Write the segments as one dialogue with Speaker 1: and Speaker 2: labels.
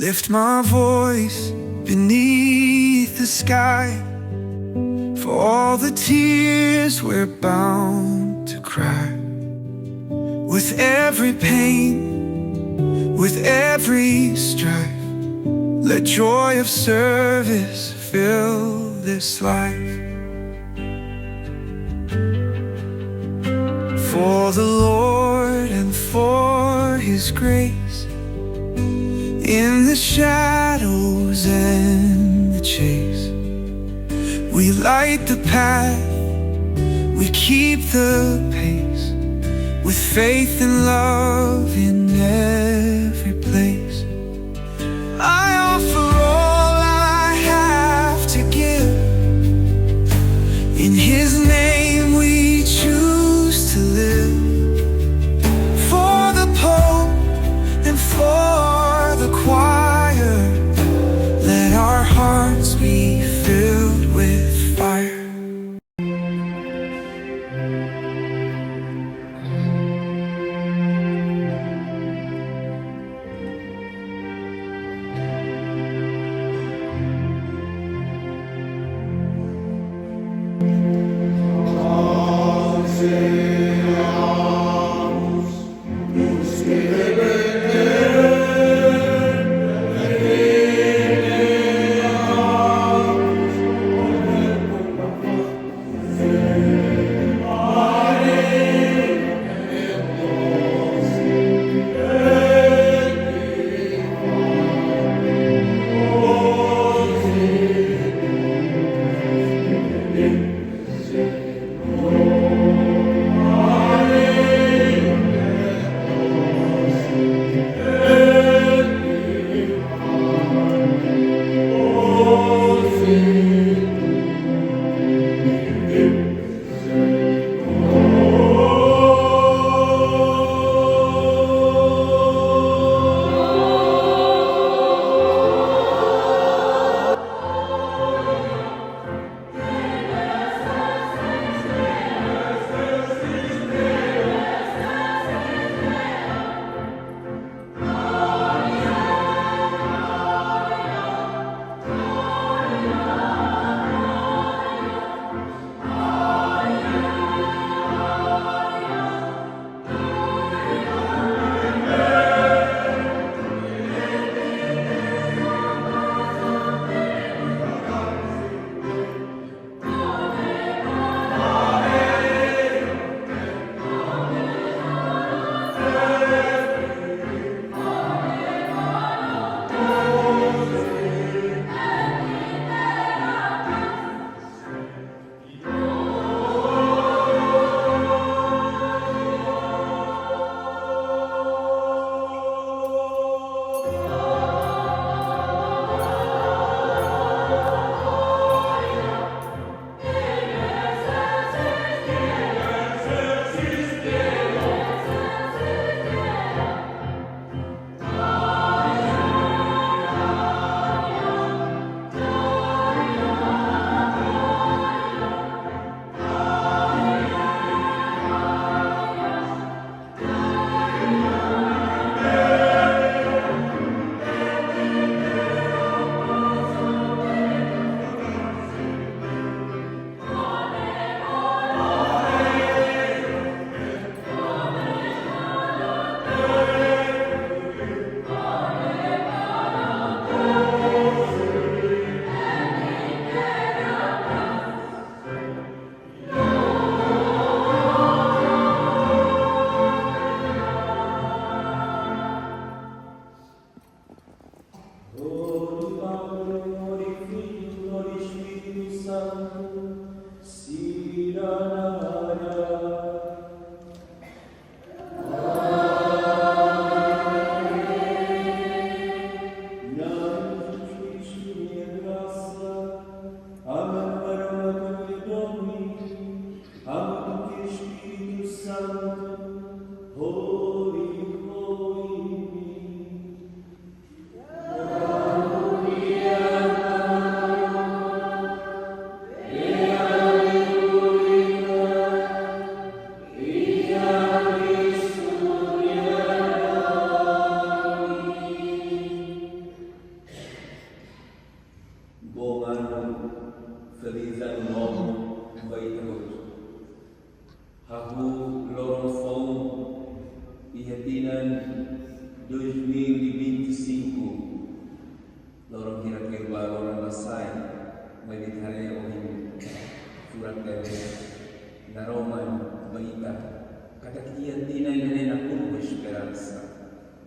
Speaker 1: lift my voice beneath the sky for all the tears we're bound to cry. With every pain, with every strife, let joy of service fill this life. For the Lord and for His grace, in the shadows and the chase, we light the path, we keep the pace, with faith and love in every place. I offer all I have to give. In His name we choose to live. For the Pope and for the choir, let our hearts be filled with fire.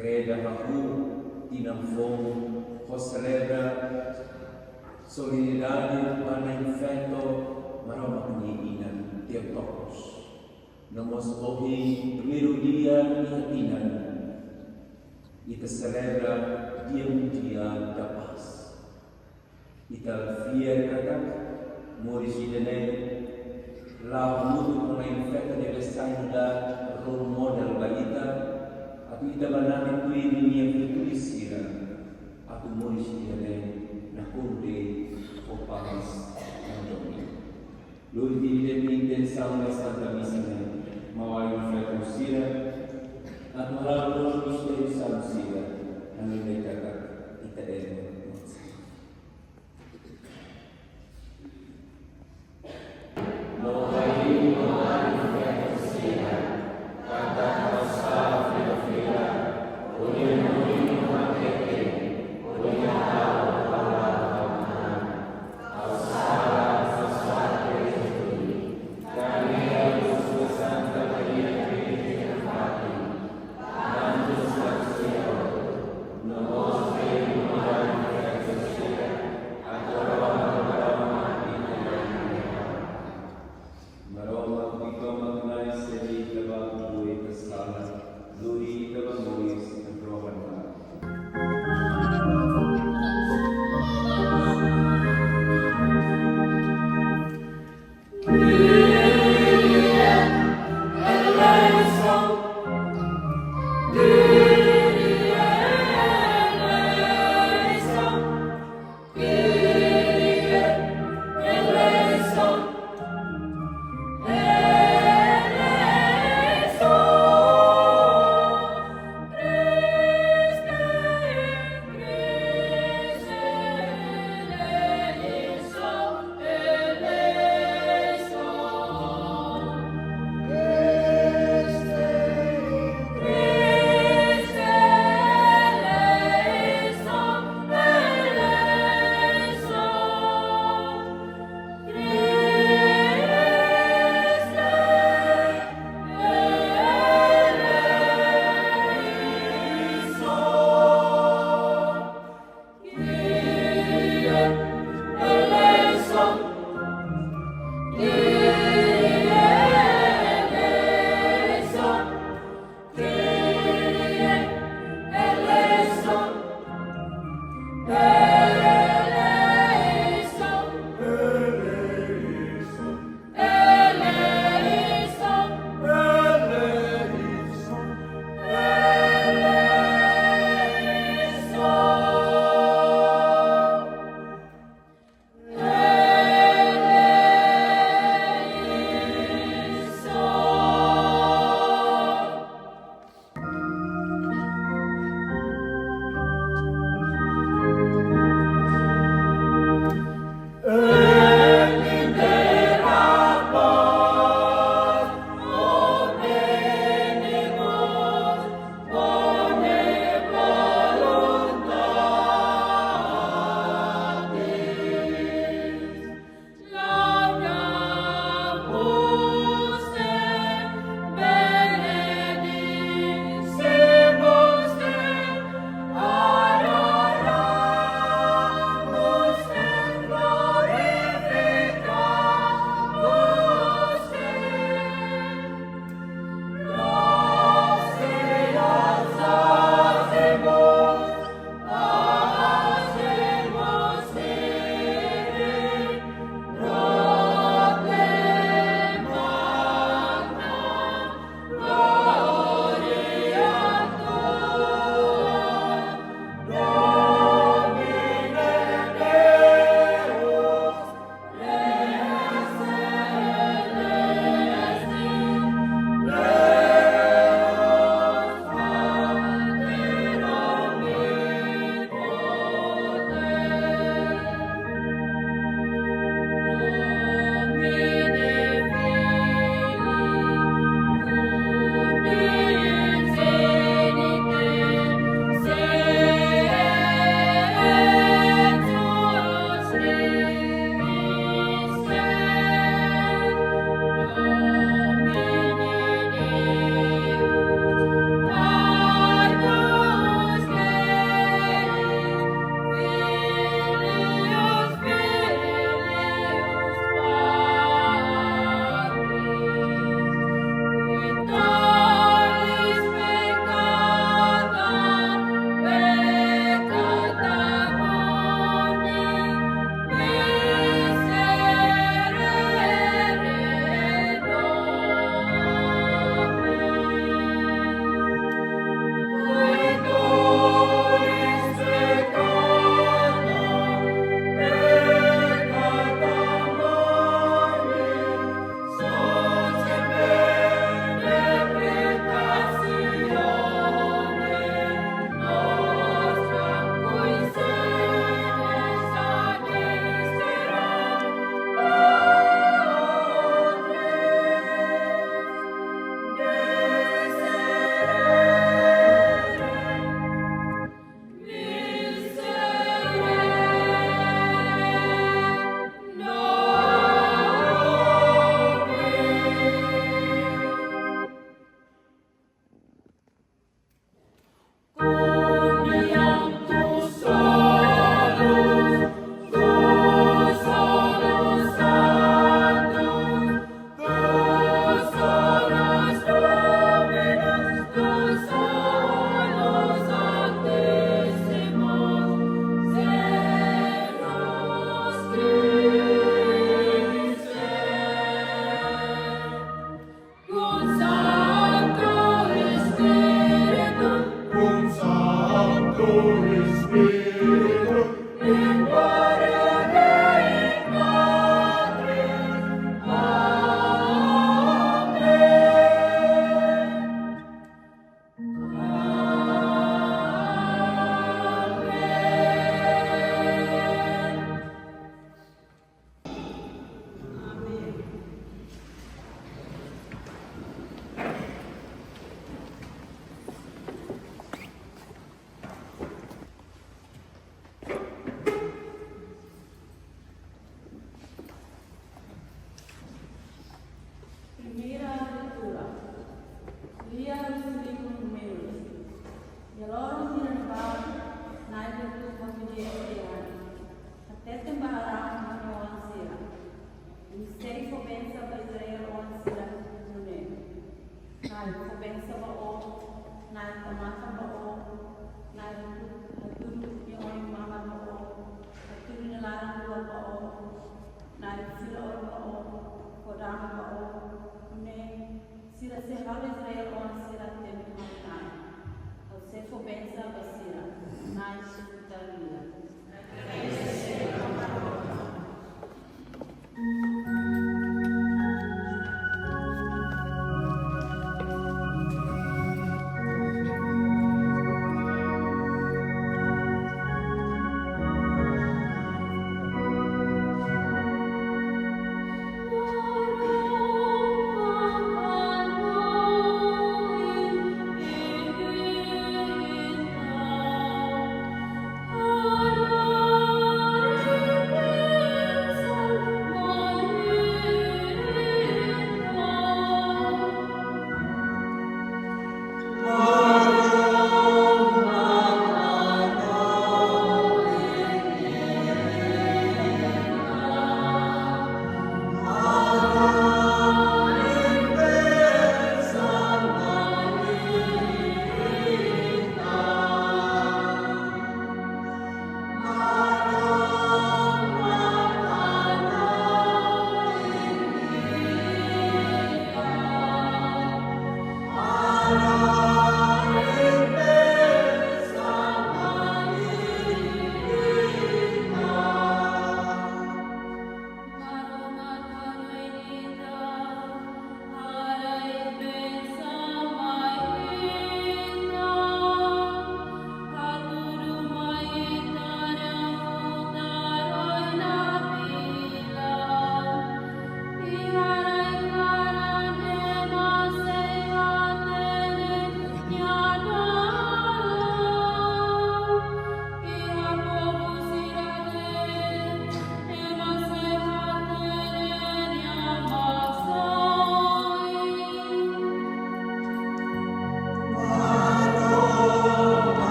Speaker 2: Creda aku tinamfong ko celebra solidariedade para infeto maroma kiniinan Theotokos. Nomos ohi primeiro dia ihatinan ita celebra Dia Mundial da Paz. Ita fiel kakak Moris idene la mutu kona infeto de vestaina role model baita atu ita banana tui dunia virtualisira atu Moris idene na kunde opas andoni. Lui di intenção desta missa mawai infeto sira atu halal terus dari samsira anu nekaka ita eno.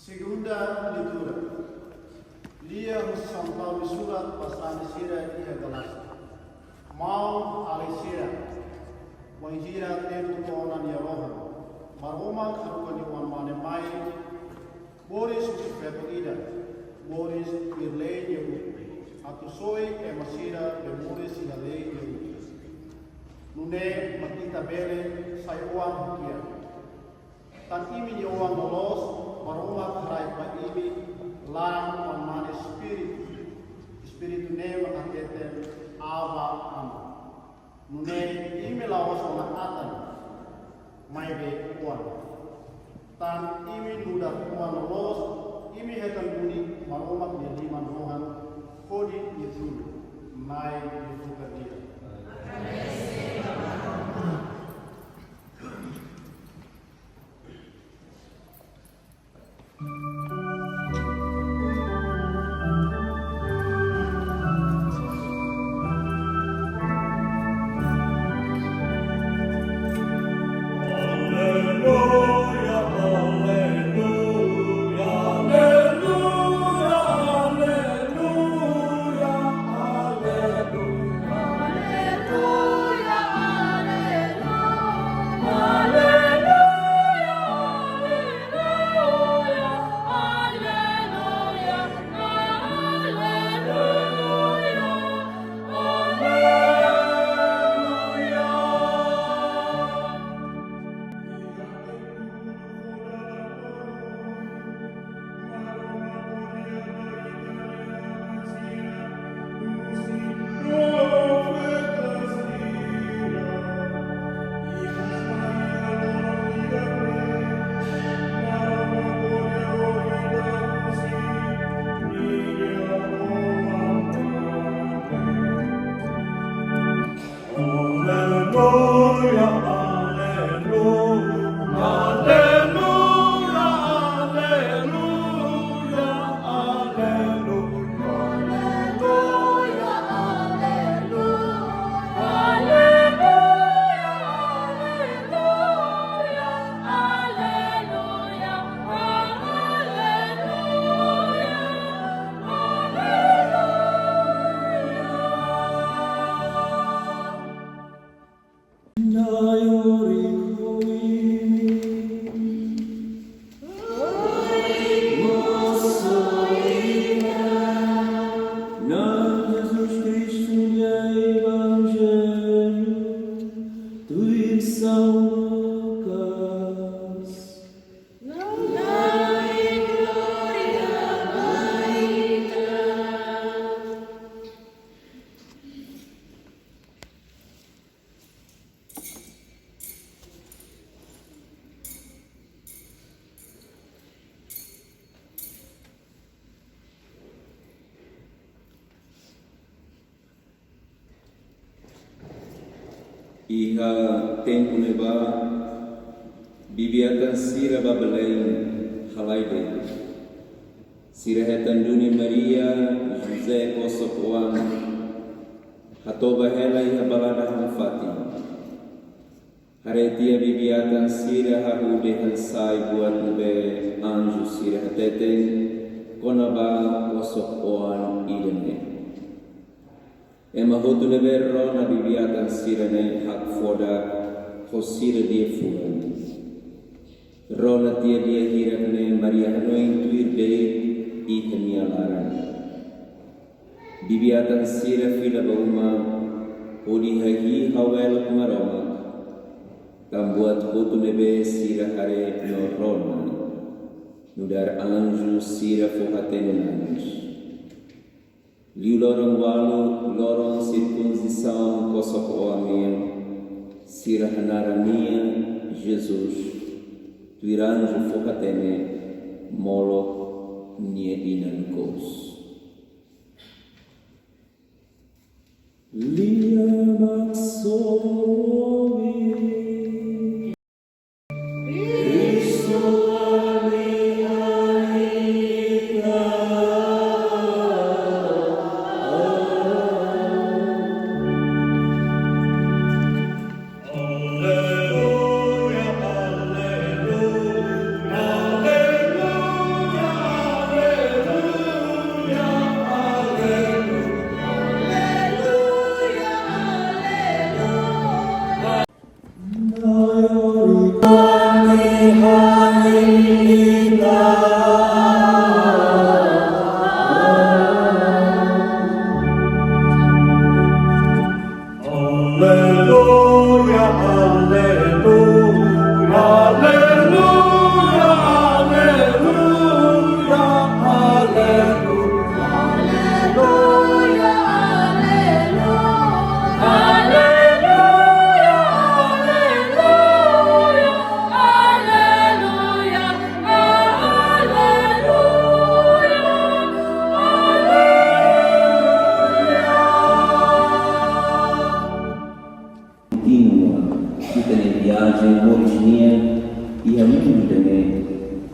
Speaker 3: Segunda leitura. Lia São Paulo surat pasal Sira ia galas. Mau alisira. Wanjira teru tonan ya rohan. Maroma karukan yuan mane mai. Boris usifeto ida. Boris irlei yebu. Atusoi masira de Boris ihalei yebu. Nune matita bele sayuan kia. Tan imi yuan lolos. Maroma karai pa imi lang mane espiritu ne makatete ava am. Nune imi lawas na atan. Mai be kuan. Tan imi nuda kuan los imi hetan buni maroma di liman rohan kodi yetu mai yetu kadia.
Speaker 2: Iha tempo neba bibiakan sira babeleng halaide Sirahetan Duni Maria, José Kosokoan, Hatoba Hela Iha Balada Hamfati, Haretia Bibiatan Sira Hahude Hansai buat nebe anju Sirahetete, Konaba Kosokoan Idene. Ema hotu nebe rona Bibiatan Sirene hak foda Hosira dia fuan. Rona tia dia hirakne Maria Hanoin tuir dei Ihania laran. Bibiatan sira fila bauma, odi hahi hawel kumaroma, kambuat hotu nebe sira hare norona, nudar anju sira fohatene nanus. Liu lorong walu, lorong circuncisão kosok oamien, sira hanarania Jesus, tuiranju fohatene molo nie inan kos. Lia maxovi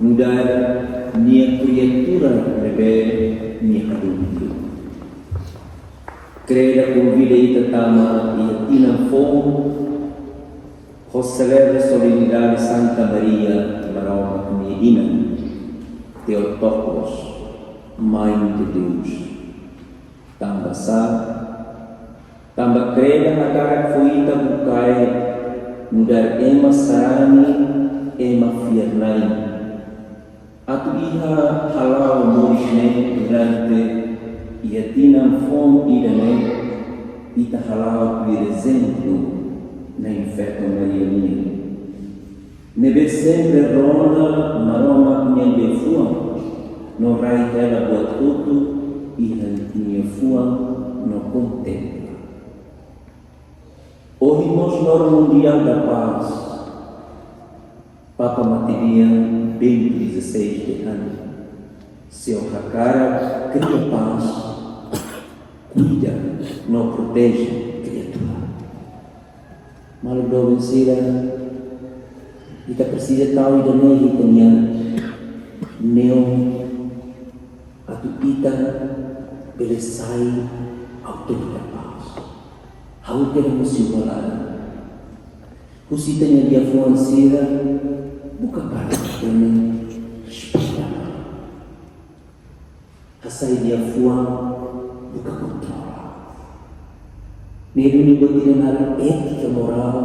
Speaker 2: mudar nia criatura rebe nia adulto. Creda convida ita tama ia tina fom, ho celebra solenidade Santa Maria Maroma nia ina, Theotokos, Mãe de Deus. Tamba sa, tamba creda na cara foi ita bukai, mudar ema sarani, ema fiernai. Atu iha halau morisne durante ia tinam fom idane ita halau per exemplo na inferno Maria mia. Nebe sempre rona maroma niente fuam, no rai ela buat tutu iha tinha fuam no contempla. Orimos no mundial da paz, Papa Matirian Bento 16 de ano, seu Hakara cria paz, cuida, não protege criatura. Malu vencida, kita precisa tal ida nele tanya neo atu kita belesai autor da paz. Hau queremos simular. Kusitanya dia fuansira buka para kami sepeda. Asai dia fuang buka kontrol. Meru ni bertindak etika moral,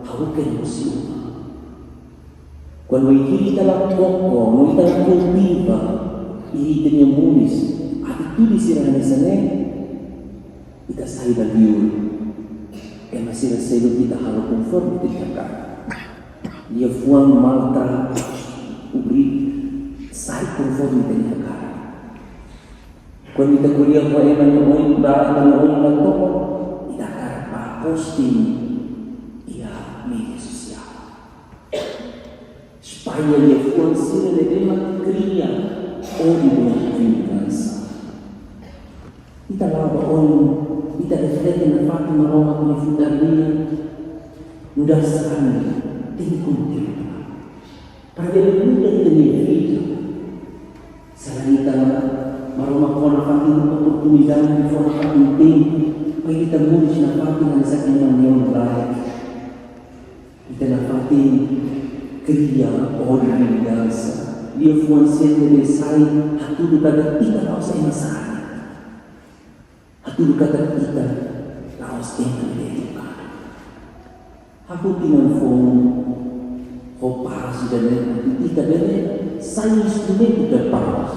Speaker 2: hau queremos simular. Quando kita la toko, kita la cultiva, e tenia munis, atitude sirana sane, kita sai baliur. Masih rasa kita harus konform dengan dia fuang maltra ubri sai konform dengan cara. Kalau kita kuliah kau eman orang barang orang lato, kita akan posting ia media sosial. Supaya dia fuang sila lebih makria orang berfinansa. Kita lawa orang kita reflete na fato maroma kwenye fundaria muda sana tem contempla para ver muda tenye vida Selain kita maroma kona fatin oportunidade de forma fatin tempo para kita mulis na fatin ang sa kanyang ngayon lahat. Kita na fatin kriya o ligança. Dia foi sendo de sai a tudo cada kita pausa em masa. A tudo cada kita pausa em educar. Aku tinang fong paz dan kita dene sai instrumento de paz.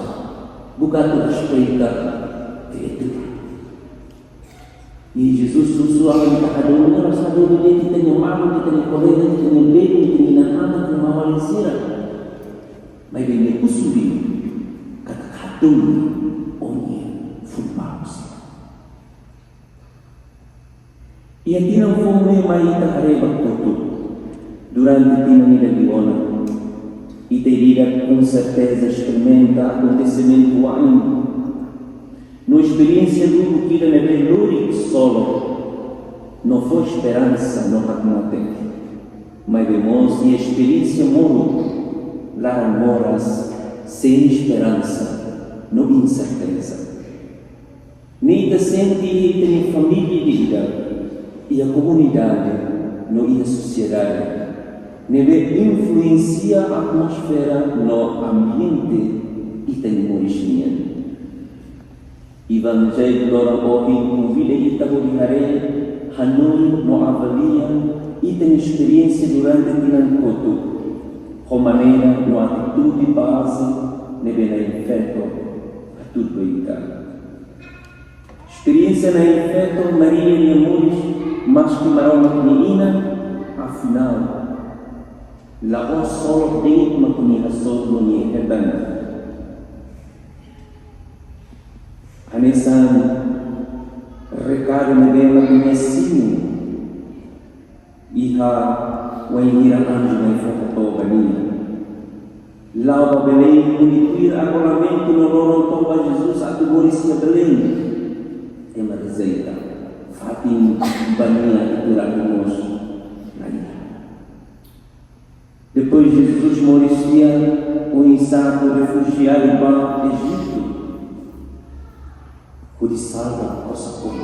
Speaker 2: Bukan respeita itu. E Jesus susuakan kita kadang rasa dulu dia kita nyamalu, kita nyekolera, kita nyebeli, kita nyinahana, kita mawalisira. Mas ele kusuri kata kadang onye fumaus. Ia tinang fome mai ita kareba tutu durante tinang ida diona. Ita irá com certeza experimenta acontecimento ainda. No experiência do que ele vê lúrico solo, não foi esperança no Hakmate, mas vemos e experiência moro, lá moras sem esperança, no incerteza. Nem te sente e tem família vida e a comunidade, no e a sociedade. Neve influencia a atmosfera no ambiente e tem origem. Evangelho lora ohi convida ita bolihare hanui no avalia e tem experiência durante tinan kotu. Com maneira no atitude base neve na infeto a tudo ita. Experiência na infeto Maria e amores mas que maroma menina afinal la solo dentro uma comunicação no hebano. Anesan recado nebema conhecido iha wainira anjo na foto bania. Lá Belém unituir agolamento no loro toba Jesus a tuborisia Belém. Ema rezeita fatim bania itulah conosco. Depois Jesus moristia o insato refugiado para o Egito. Curisada nossa como.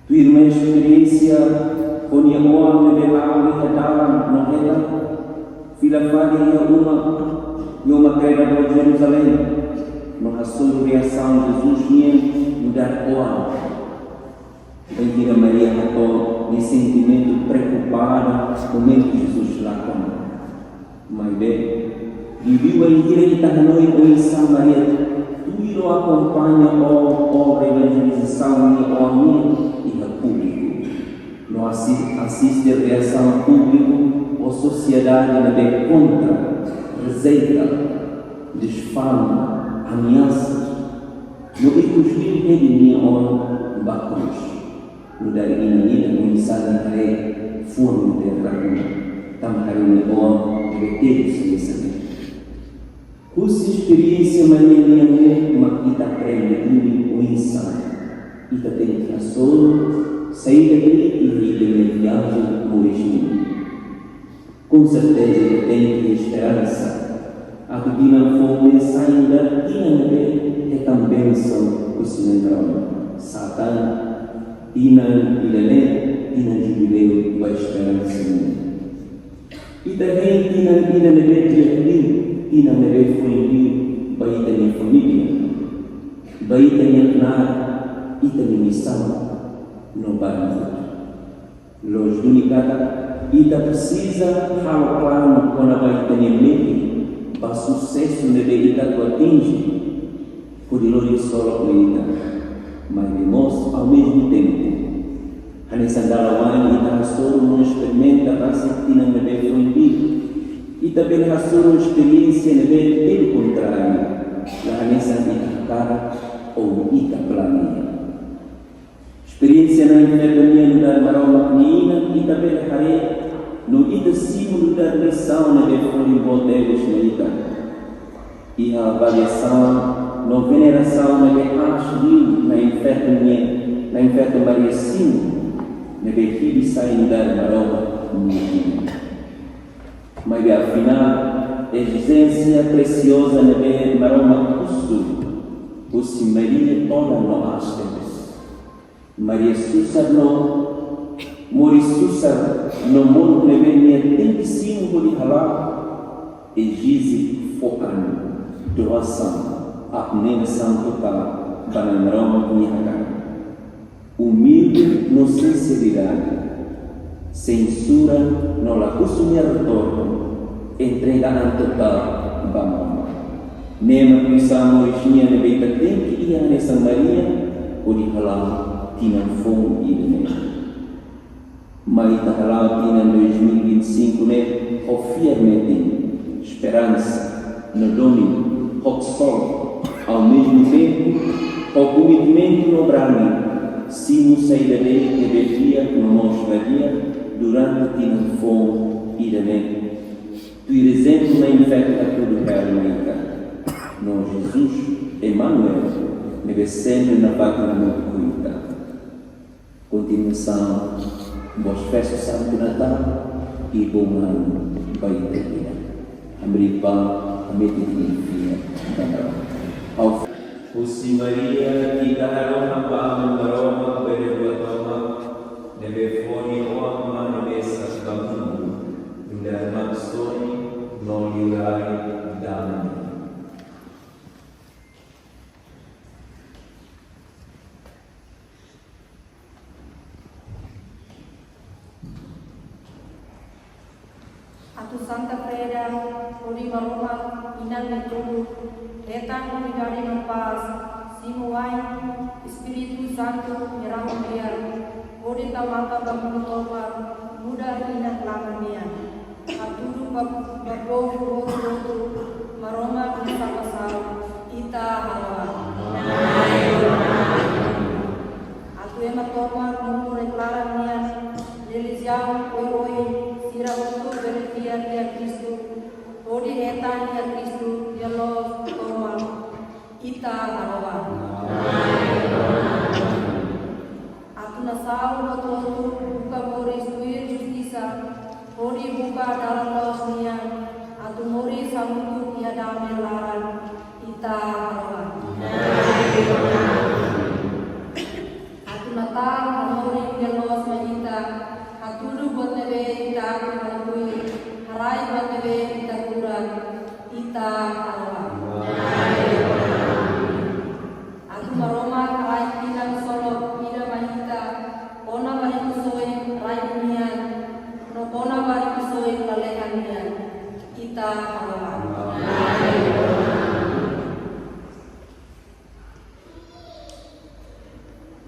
Speaker 2: Tu irmã experiência com a moa de água e dalam no ela. Fila fali uma queda de Jerusalém. No rasul reação Jesus vinha mudar o ar. Bendita Maria com esse sentimento preocupado com o que Jesus lá com. Mas bem, viveu a igreja da noite com Isa Maria. Tu acompanha a evangelização e a minha e a público. Não assiste a reação pública ou sociedade na de contra, receita, desfama, ameaças. No que cuspir redimir a Bacruz. No dari ina mengisahkan hari forma terlalu tam hari ini orang betul selesai. Khusus experiência maneira yang kita aprende ini mengisah. Kita tem que só sair daqui e ir viagem original. Com certeza tem que esperança. A que não for mensagem da é também são os lembrados. Satan Ina jubileu vai esperança. E também tina leve tina leve foi vai ter família, vai ter nar e ter missão no bairro. Los unicada ita precisa hal plano quando vai ter medo para sucesso neve ita tu atinge por ilori solo ita. Mas vemos ao mesmo tempo. Nessa dalawan ita hasur não experimenta rasa que não deve proibir. E também hasur experiência deve pelo contrário. Lá nessa ita cara ou ita planeia. Experiência na internet no dar maroma menina e também hare no ita símbolo da lição deve proibir deles na ita. E a avaliação no veneração na beasri na inferno Maria Sim na behibi sai dar maroma menina. Mas afinal exigência preciosa na ver maroma custo, o se Maria toda no astebes. Maria Susar no, Mori Susar no mundo ne venia tempissimo por halal, e gizi focan, doação, abnegação total, para maroma kunyakan. Humilde no sinceridade, censura no la costumia retorno, entrega total bamama. Nema pisamo origina ne beita tem que ia nessa Maria, o de halal tinha fome e ne. Maita halal tinha 2025 ne, o firme esperança no domínio, o sol, ao mesmo tempo, o commitmento no brani. Simo saída dele e bebia no mostraria durante a fome e também. Tu exemplo na infecta tudo permanente. No Jesus, Emmanuel, neve sempre na pátria muito cuida. Continuação, boas festas Santo Natal e bom ano para a eternidade. Amripa, amete ao Pusi Maria, kita haroma paman maroma berebuatoma, nebe foni oama nebe saskamu, indah maksoni nolirai dan.
Speaker 4: Atu Santa Freda, Ori Maroma, Inang Netudu, Etang Unidade no Paz, Simuai, Espírito Santo, Yerang Maria, Ori Tamata Bamutoba, Buddha Inang Lamania, Atudu Babogu Rotu, Maroma Pisapasal, Ita Hawa. Atu Ematoma, Numu Reclara Nian, Delisiam, Oi, Sira untuk berfiat dia Kristu, Odi etan dia Kristu, dia los toma, kita harawan. Aku nasau betul buka boris tuir justisa, Odi buka dalam los nian, aku mori samutu tiada melaran, kita harawan. Aku natal mori dia los majita. Atulu buat nebe ita aku halui, harai buat nebe ita kurang, ita harawan. Aku maroma harai pinang solo, ida mahita, ona bari kusoi rai dunian, no ona bari kusoi lalehan nian, ita harawan.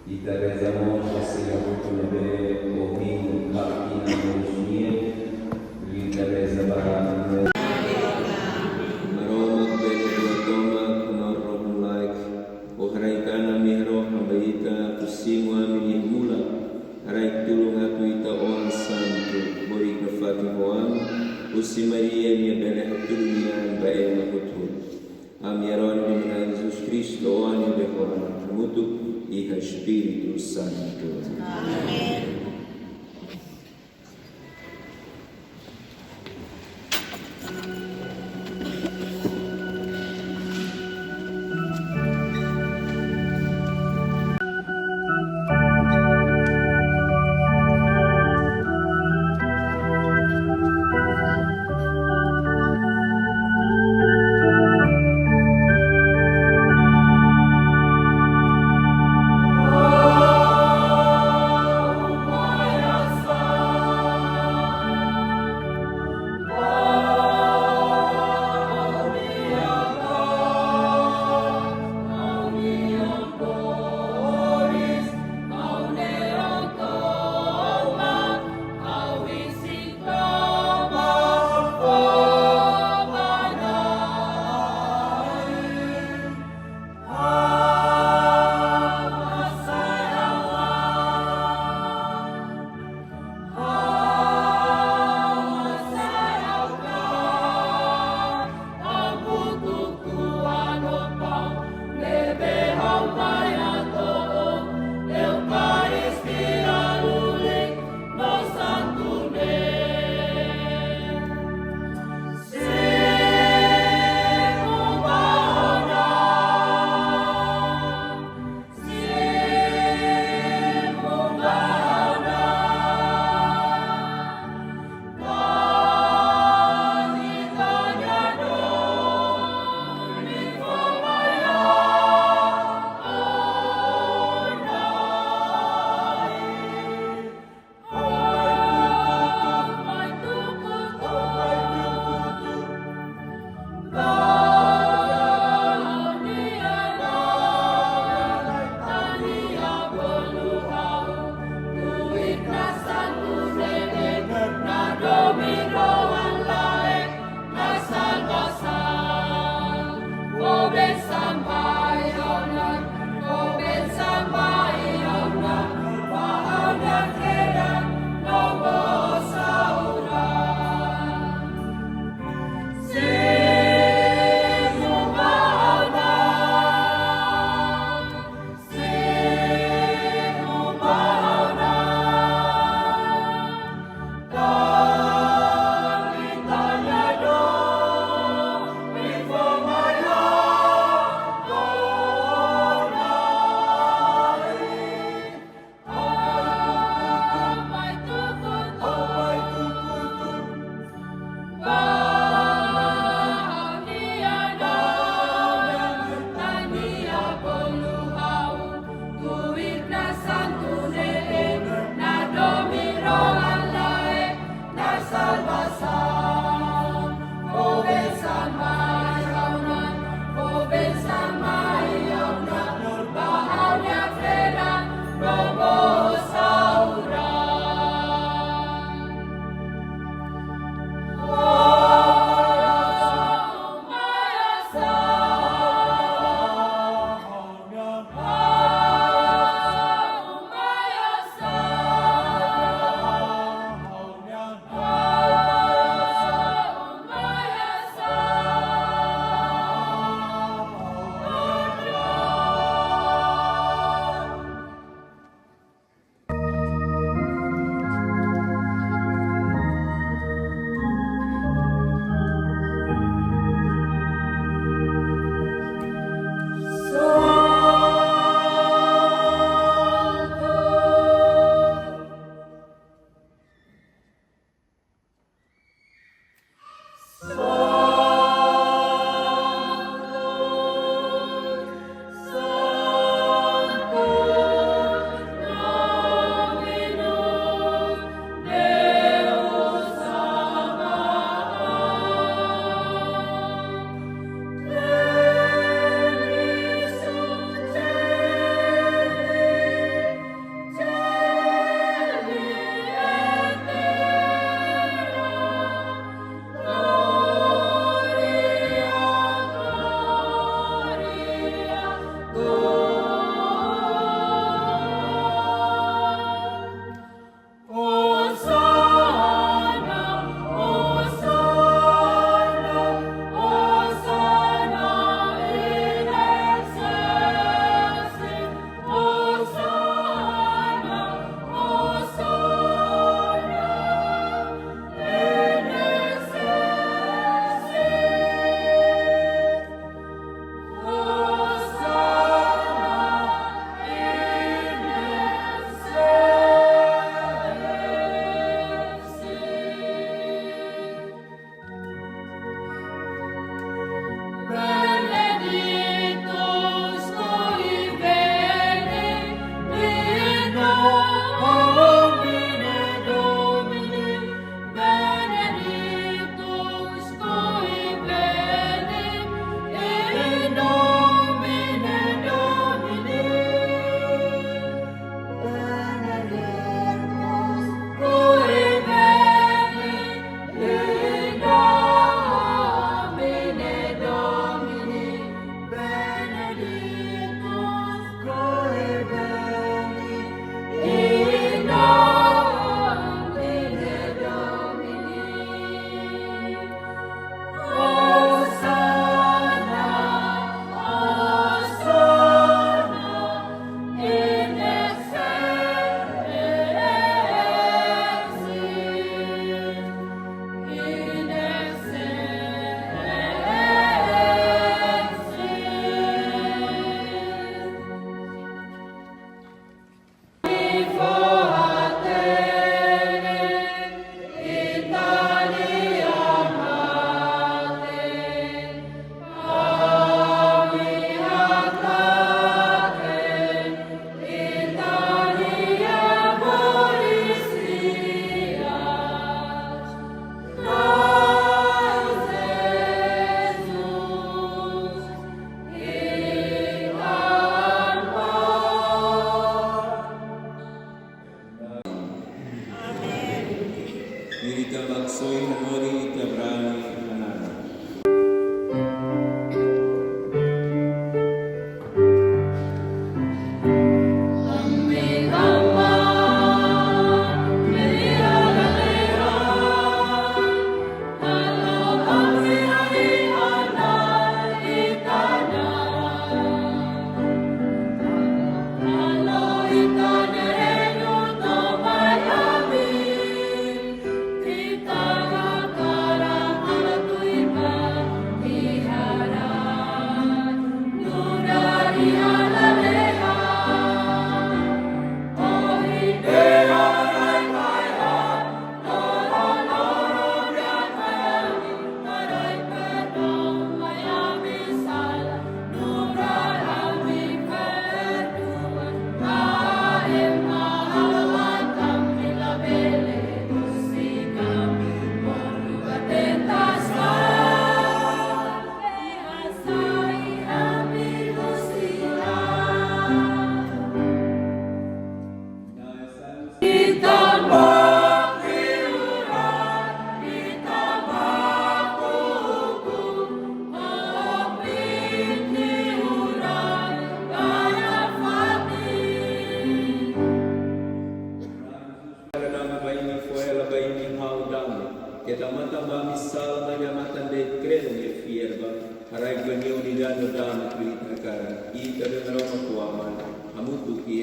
Speaker 2: Ita rezamos hacia mucho nebe ouvindo Martina Morinha, Linda Reza Barra. Maroma berebuatoma kumarroh like, ohraikana mihroh habaita kusimwa minimula, harai tulung aku ita on santo, borika fatihoam, usi Maria minha bela hatunia bae makutul. Amiaron bimina Jesus Cristo on behoran, mutuk e Espírito Santo.
Speaker 4: Amém.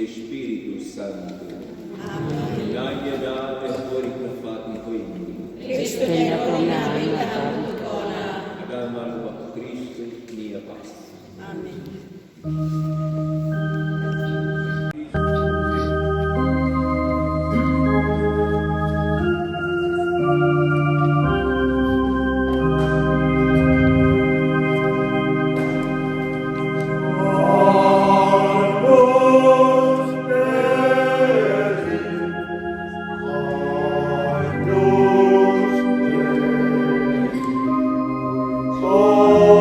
Speaker 5: Espírito Santo. Amém. Dai date fuori profati quindi.
Speaker 6: Cristo è la prima vita buona.
Speaker 5: Ad amarlo a Cristo mia paz.
Speaker 6: Amen.
Speaker 1: Oh,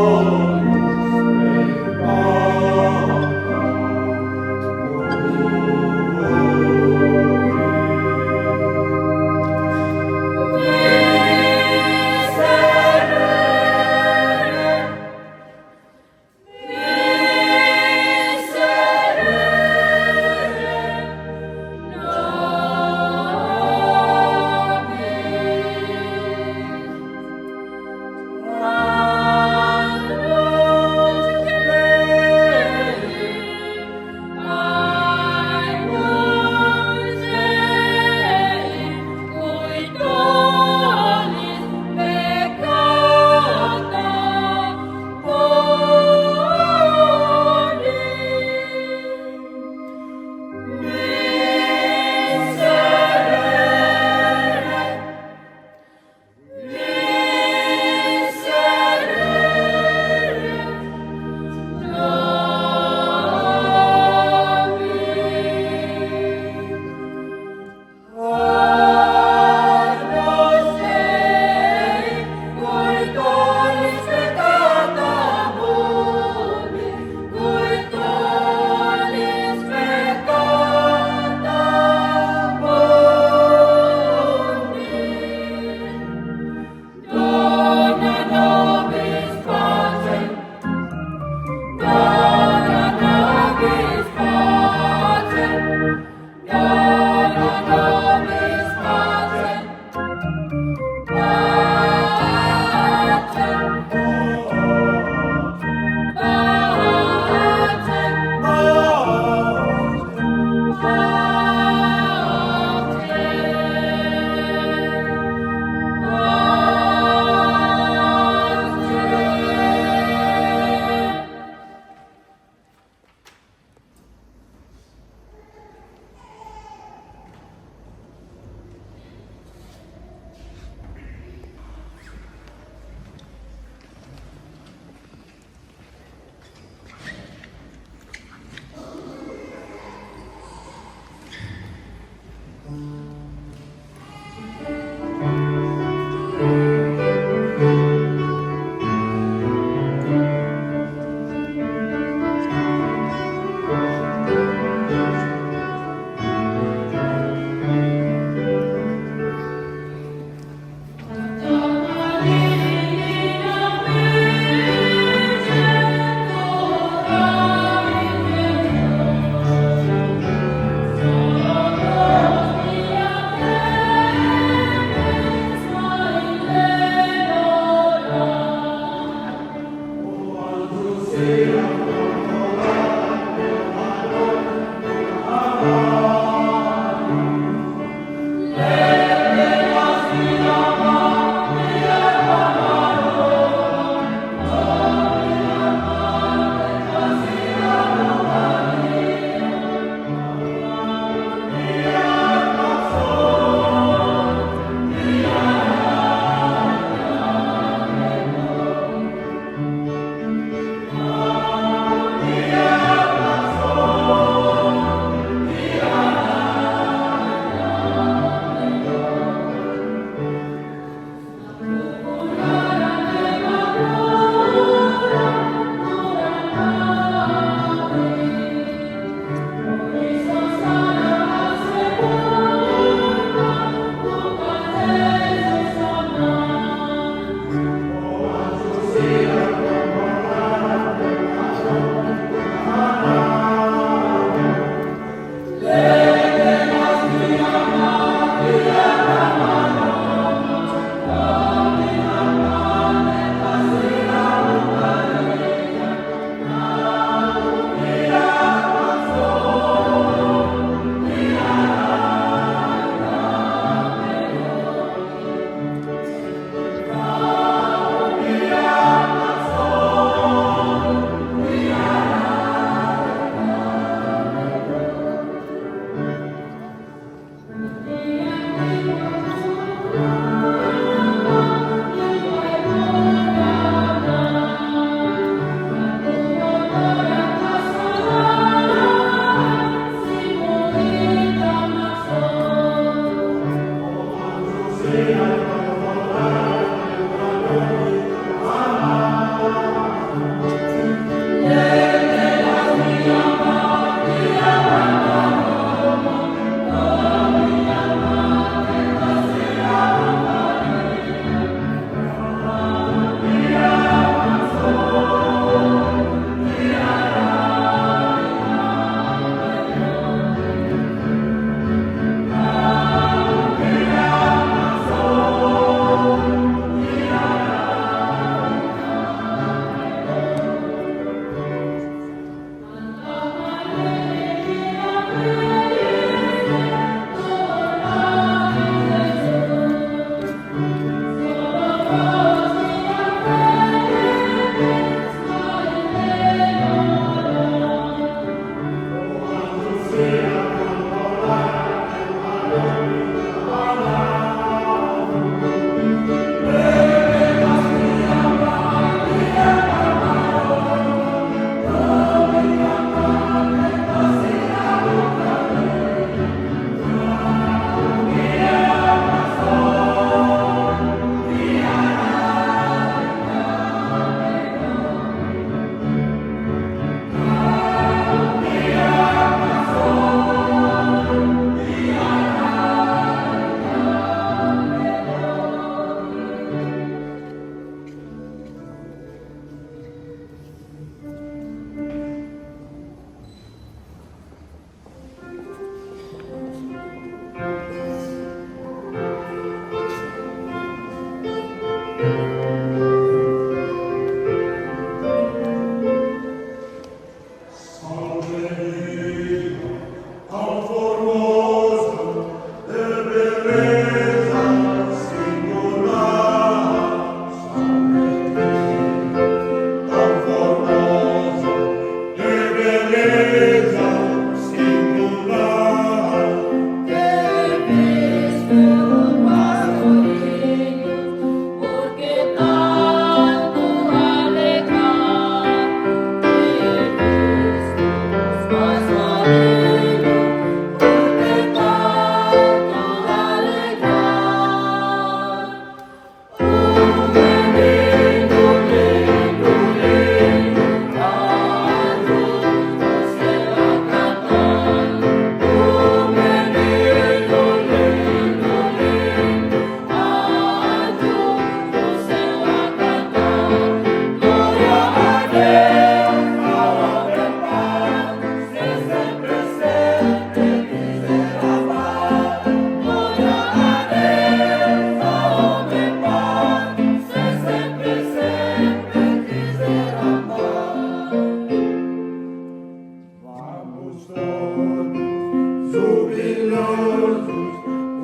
Speaker 7: jubilosos,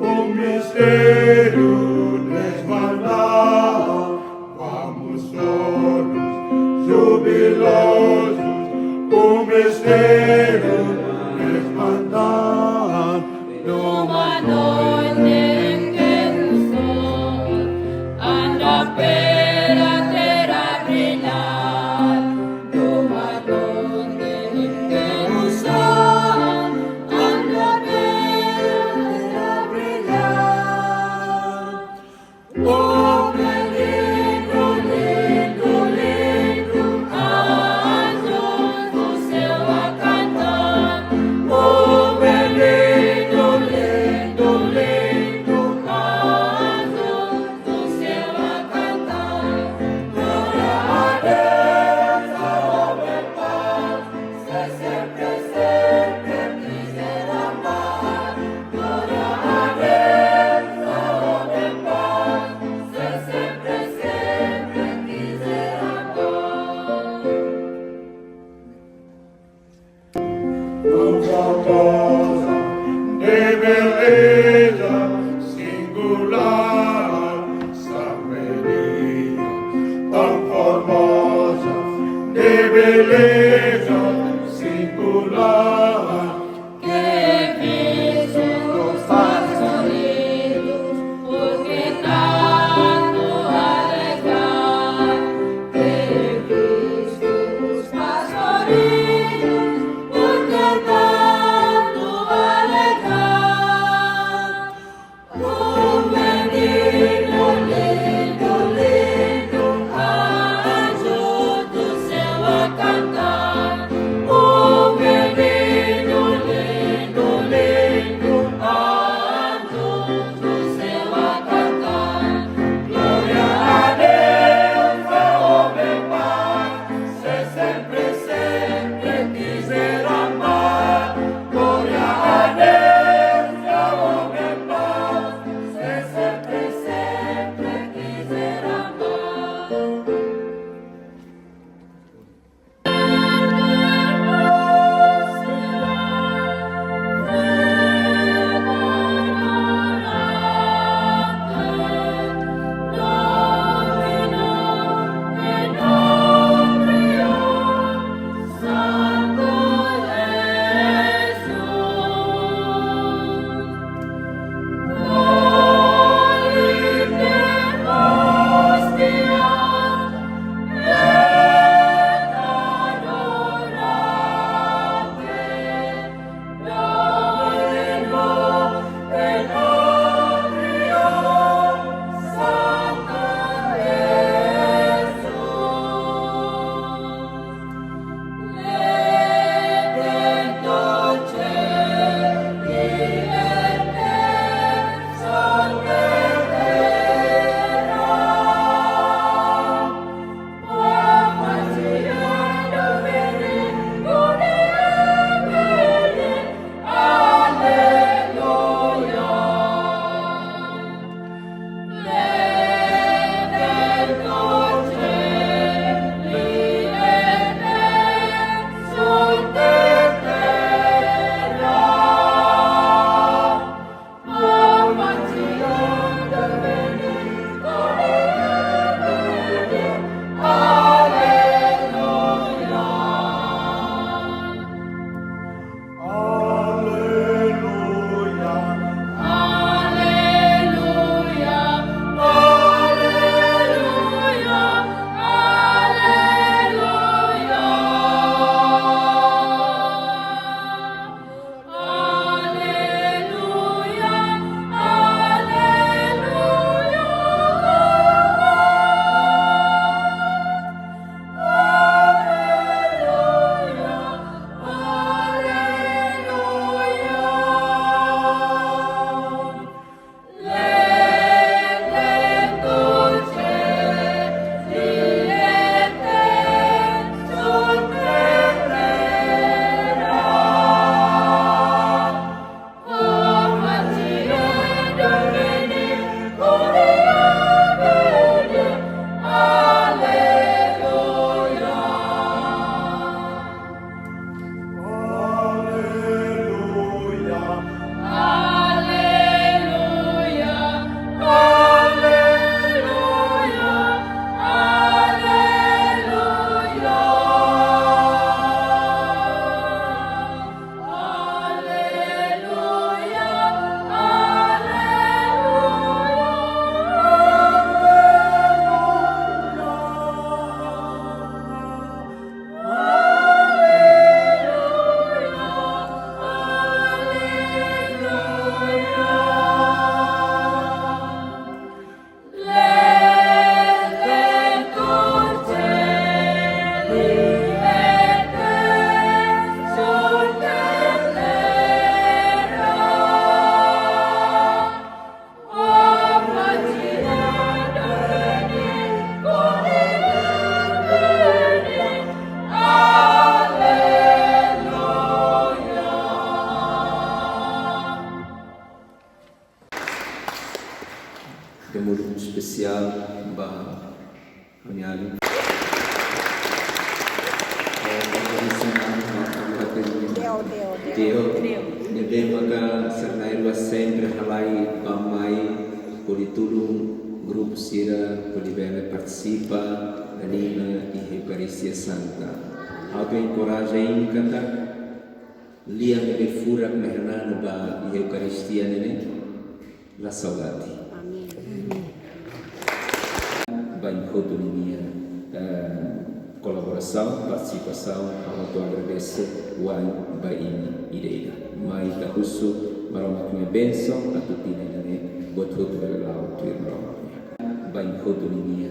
Speaker 7: o mistério desvendar. Vamos todos, jubilosos, o mistério desvendar.
Speaker 6: Numa noite em que o sol anda pela terra brilhar, numa noite em que o sol anda pela terra brilhar. Oh, lindo, lindo, lindo, anjos do céu a cantar. Oh, lindo, lindo, lindo, anjos do céu a cantar. Glória a Deus, a obra paz, se sempre quiser amar. Glória a Deus, a obra paz, se sempre quiser amar.
Speaker 7: Tão saudosa, de beleza singular, sabedoria, tão formosa, de beleza singular.
Speaker 6: Que visos dos passarinhos, porque tanto alegrar. Que visos dos passarinhos, porque tanto
Speaker 5: especial ba kanyali. Deo, devemos que sempre halai pamai por tulung grupo Sira por bela participa anima e Eucaristia Santa. Auto encoraja em cantar lia me fura mehnana ba Eucaristia nene la saudade. Bem rotunia colaboração, participação, auto agradeço o baini ideia. Mas da uso maroma minha bênção a tutti nene botou pela auto irmão. Bem rotunia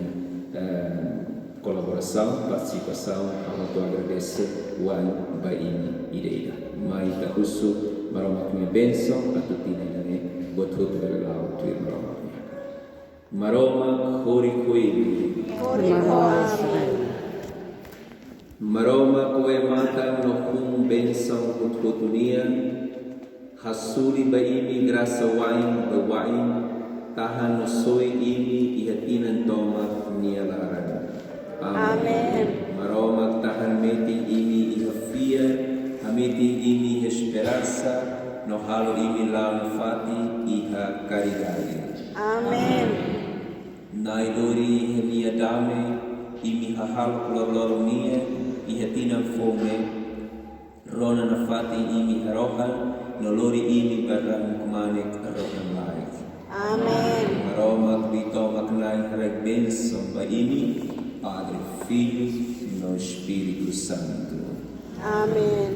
Speaker 5: colaboração, participação, auto agradeço o baini ideia. Mas da uso maroma minha bênção a tutti nene botou pela auto irmão. Maroma hori koe. Maroma koe mata no kum bênção kutunia, hasuri baimi graça wain bawain, tahan no soe imi ihatinan toma nia laran. Amen. Maroma tahan meti imi ihafia, hameti imi esperança, no halo imi la no fati iha caridade. Amen. Naidori henia dame, imi hahal lolo nia, ihatina fome, rona na fati imi harohan, nolori imi barang kumanek arohan laik. Amen. Maroma dito maknai harag bênção ba imi, Padre, Filho e no Espírito Santo. Amen.